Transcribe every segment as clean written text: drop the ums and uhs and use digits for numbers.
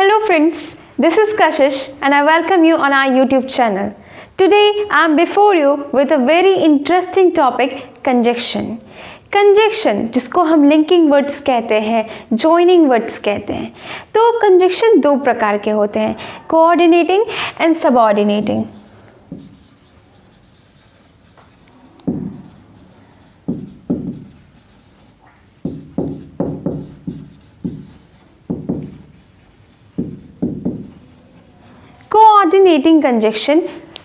Hello friends, this is Kashish and I welcome you on our YouTube channel. Today I am before you with a very interesting topic, conjunction. Conjunction जिसको हम linking words कहते हैं, joining words कहते हैं। तो conjunction दो प्रकार के होते हैं, coordinating and subordinating. Coordinating conjunction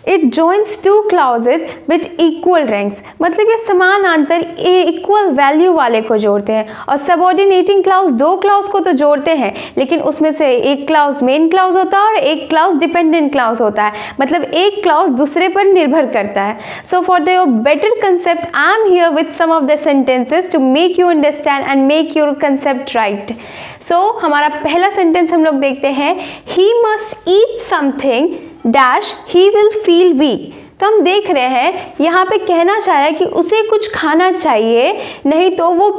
it joins two clauses with equal ranks, मतलब ये समानांतर इक्वल वैल्यू वाले को जोड़ते हैं। और सबऑर्डिनेटिंग क्लाउज दो क्लाउज को तो जोड़ते हैं, लेकिन उसमें से एक क्लाउज मेन क्लाउज होता है और एक क्लाउज डिपेंडेंट क्लाउज होता है, मतलब एक क्लाउज दूसरे पर निर्भर करता है। So for the better concept I am here with some of the sentences to make you understand and make your concept right. So हमारा पहला सेंटेंस हम लोग देखते हैं, he must eat something dash he will feel weak. तो हम देख रहे हैं यहाँ पे कहना चाह रहा है कि उसे कुछ खाना चाहिए, नहीं तो वो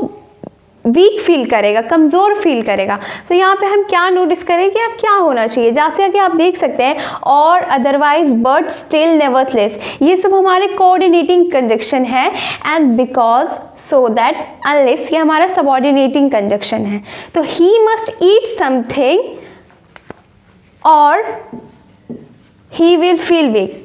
वीक फील करेगा, कमज़ोर फील करेगा। तो यहाँ पे हम क्या नोटिस करें कि क्या होना चाहिए, जैसे कि आप देख सकते हैं और अदरवाइज बट स्टिल नेवरथलेस, ये सब हमारे कोऑर्डिनेटिंग कंजक्शन है। And because so that unless, ये हमारा सबऑर्डिनेटिंग कंजक्शन है। तो ही मस्ट ईट समथिंग और ही विल फील वीक,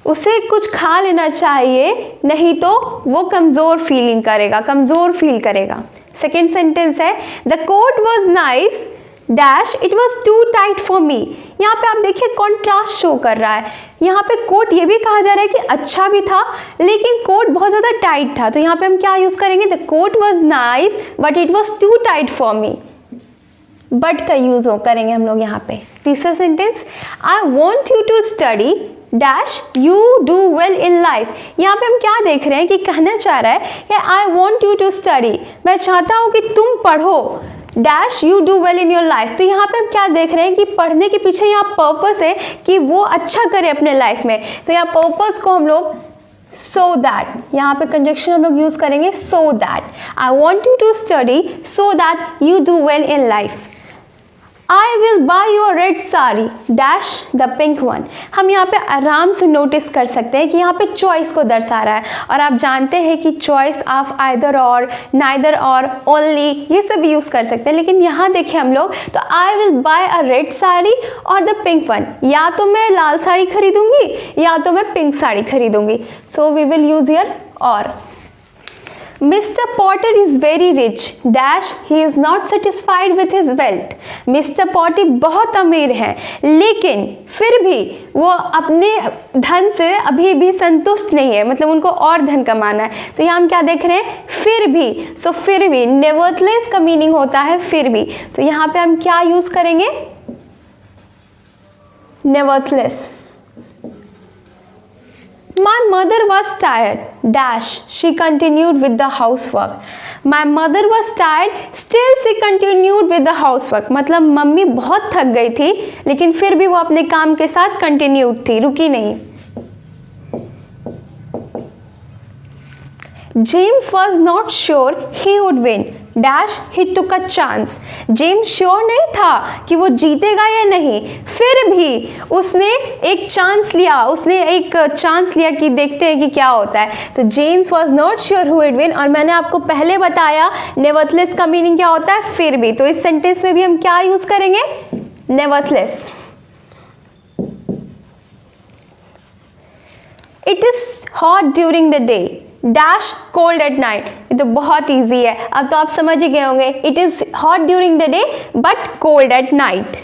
उसे कुछ खा लेना चाहिए, नहीं तो वो कमज़ोर फीलिंग करेगा, कमज़ोर फील करेगा। सेकेंड सेंटेंस है, the coat was nice dash it was too tight for me. यहाँ पे आप देखिए कॉन्ट्रास्ट शो कर रहा है। यहाँ पे कोट ये भी कहा जा रहा है कि अच्छा भी था, लेकिन कोट बहुत ज़्यादा टाइट था। तो यहाँ पे हम क्या यूज़ करेंगे, the coat was nice but it was too tight for me. But का यूज करेंगे हम लोग यहाँ पे। तीसरा sentence, I want you to study dash you do well in life. यहाँ पे हम क्या देख रहे हैं कि कहना चाह रहा है कि I want you to study, मैं चाहता हूँ कि तुम पढ़ो, dash you do well in your life. तो यहाँ पे हम क्या देख रहे हैं कि पढ़ने के पीछे यहाँ पर्पस है कि वो अच्छा करे अपने लाइफ में। तो यहाँ पर्पस को हम लोग so that, यहाँ पे कंजक्शन हम लोग यूज करेंगे so that, I want you to study so that you do well in life. I will buy you a red sari dash the pink one. हम यहाँ पे आराम से नोटिस कर सकते हैं कि यहाँ पे चॉइस को दर्शा रहा है। और आप जानते हैं कि चॉइस आप आइदर और, नाइदर और, ओनली, ये सब यूज़ कर सकते हैं। लेकिन यहाँ देखें हम लोग, तो I will buy a red sari और the pink one, या तो मैं लाल साड़ी खरीदूंगी या तो मैं पिंक साड़ी खरीदूंगी। So we will use here or. Mr. Potter is very rich dash he is not satisfied with his wealth. Mr. Potter बहुत अमीर हैं, लेकिन फिर भी वो अपने धन से अभी भी संतुष्ट नहीं है, मतलब उनको और धन कमाना है। तो यहाँ हम क्या देख रहे हैं, फिर भी। सो फिर भी, नेवरथलेस का मीनिंग होता है फिर भी। तो यहाँ पे हम क्या यूज करेंगे, nevertheless. My mother was tired dash she continued with the housework. My mother was tired still she continued with the housework, मतलब मम्मी बहुत थक गई थी लेकिन फिर भी वो अपने काम के साथ कंटिन्यूड थी, रुकी नहीं। James was not sure he would win dash he took a chance. James sure नहीं था कि वो जीतेगा या नहीं, फिर भी उसने एक चांस लिया, कि देखते हैं कि क्या होता है। तो James was not sure who would win, और मैंने आपको पहले बताया नेवरथलेस का मीनिंग क्या होता है, फिर भी। तो इस सेंटेंस में भी हम क्या यूज करेंगे, nevertheless. It is hot during the day dash cold at night. ये तो बहुत ईजी है, अब तो आप समझ ही गए होंगे। It is hot during the day but cold at night.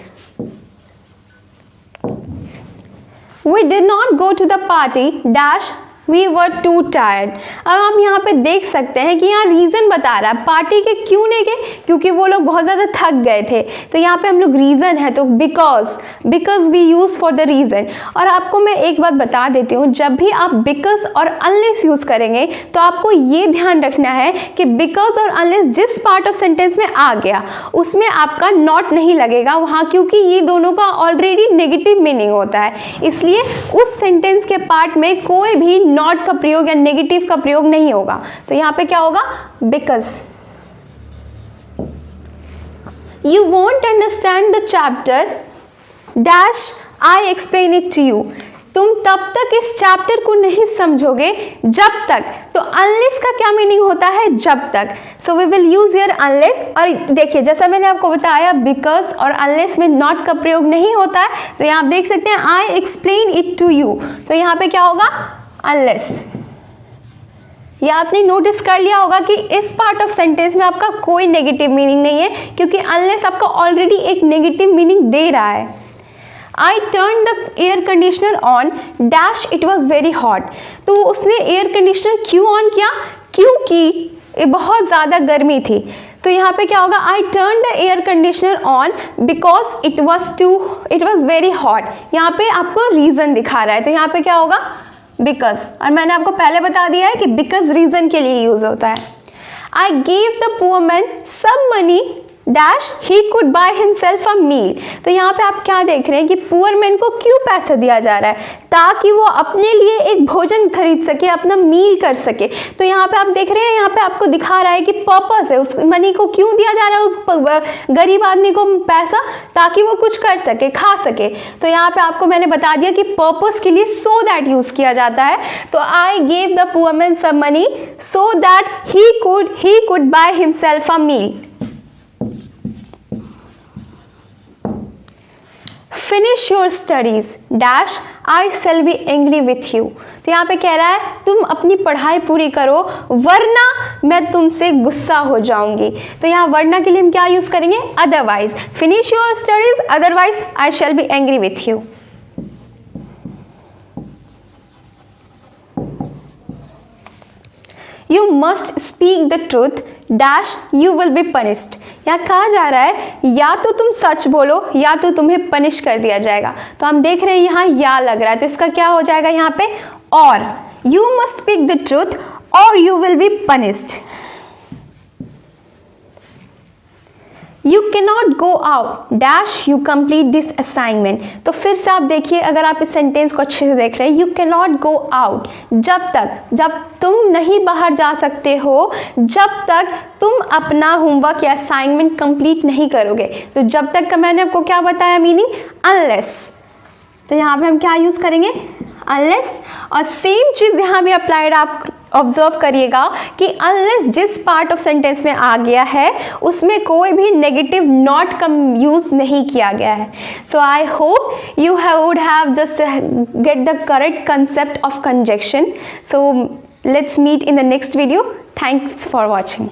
We did not go to the party dash we were too tired. अब हम यहाँ पे देख सकते हैं कि यहाँ रीज़न बता रहा है, पार्टी के क्यों नहीं गए, क्योंकि वो लोग बहुत ज़्यादा थक गए थे। तो यहाँ पे हम लोग रीज़न है, तो because we use for the reason. और आपको मैं एक बात बता देती हूँ, जब भी आप बिकॉज और अनलेस यूज़ करेंगे तो आपको ये ध्यान रखना है कि बिकॉज और अनलेस जिस पार्ट ऑफ सेंटेंस में आ गया उसमें आपका नॉट नहीं लगेगा वहाँ, क्योंकि ये दोनों का ऑलरेडी नेगेटिव मीनिंग होता है। इसलिए उस सेंटेंस के पार्ट में कोई भी नॉट का प्रयोग या नेगेटिव का प्रयोग नहीं होगा। तो यहाँ पे क्या होगा, because. You won't understand the chapter dash I explain it to you. तुम तब तक इस चैप्टर को नहीं समझोगे जब तक, तो अनलेस का क्या मीनिंग होता है, जब तक। So we will use here unless. और देखिए जैसा मैंने आपको बताया बिकॉज और अनलेस में नॉट का प्रयोग नहीं होता है, तो यहाँ आप देख सकते हैं I explain it to you, तो यहाँ पे क्या होगा, अनलेस। या आपने नोटिस कर लिया होगा कि इस पार्ट ऑफ सेंटेंस में आपका कोई नेगेटिव मीनिंग नहीं है, क्योंकि अनलेस आपका ऑलरेडी एक नेगेटिव मीनिंग दे रहा है। I turn the air conditioner on dash it was very hot. तो उसने एयर कंडीशनर क्यों ऑन किया, क्योंकि बहुत ज़्यादा गर्मी थी। तो यहाँ पे क्या होगा, I turn the air conditioner on because it was very hot. यहाँ पे आपको रीज़न दिखा रहा है, तो यहाँ पे क्या होगा, बिकॉज। और मैंने आपको पहले बता दिया है कि बिकॉज रीज़न के लिए यूज़ होता है। I gave the poor man some money dash he could buy himself a meal. तो यहाँ पे आप क्या देख रहे हैं कि पुअर मैन को क्यों पैसा दिया जा रहा है, ताकि वो अपने लिए एक भोजन खरीद सके, अपना मील कर सके। तो यहाँ पे आप देख रहे हैं, यहाँ पे आपको दिखा रहा है कि पर्पस है, उस मनी को क्यों दिया जा रहा है उस गरीब आदमी को पैसा, ताकि वो कुछ कर सके, खा सके। तो यहाँ पे आपको मैंने बता दिया कि पर्पस के लिए सो दैट यूज किया जाता है। तो I gave the poor man some money so that he could buy himself a meal. Finish your studies dash I shall be angry with you. तो यहाँ पे कह रहा है तुम अपनी पढ़ाई पूरी करो वरना मैं तुमसे गुस्सा हो जाऊंगी। तो यहाँ वरना के लिए हम क्या यूज करेंगे, otherwise. Finish your studies otherwise I shall be angry with you. You must speak the truth dash you will be punished. यहाँ कहा जा रहा है या तो तुम सच बोलो या तो तुम्हें पनिश कर दिया जाएगा। तो हम देख रहे हैं यहाँ या लग रहा है, तो इसका क्या हो जाएगा यहाँ पे, और। You must speak the truth और you will be punished. You cannot go out dash you complete this assignment. तो फिर से आप देखिए, अगर आप इस सेंटेंस को अच्छे से देख रहे हैं, यू कैनॉट गो आउट, जब तुम नहीं बाहर जा सकते हो, जब तक तुम अपना होमवर्क या असाइनमेंट कंप्लीट नहीं करोगे। तो जब तक का मैंने आपको क्या बताया मीनिंग, अनलेस। तो यहाँ पे हम क्या यूज करेंगे, अनलेस। और सेम चीज यहाँ भी अप्लाइड आप ऑब्जर्व करिएगा कि अनलेस जिस पार्ट ऑफ सेंटेंस में आ गया है उसमें कोई भी नेगेटिव नॉट का यूज नहीं किया गया है। So I hope you would have just get the correct concept of conjunction. So let's meet in the next video. Thanks for watching.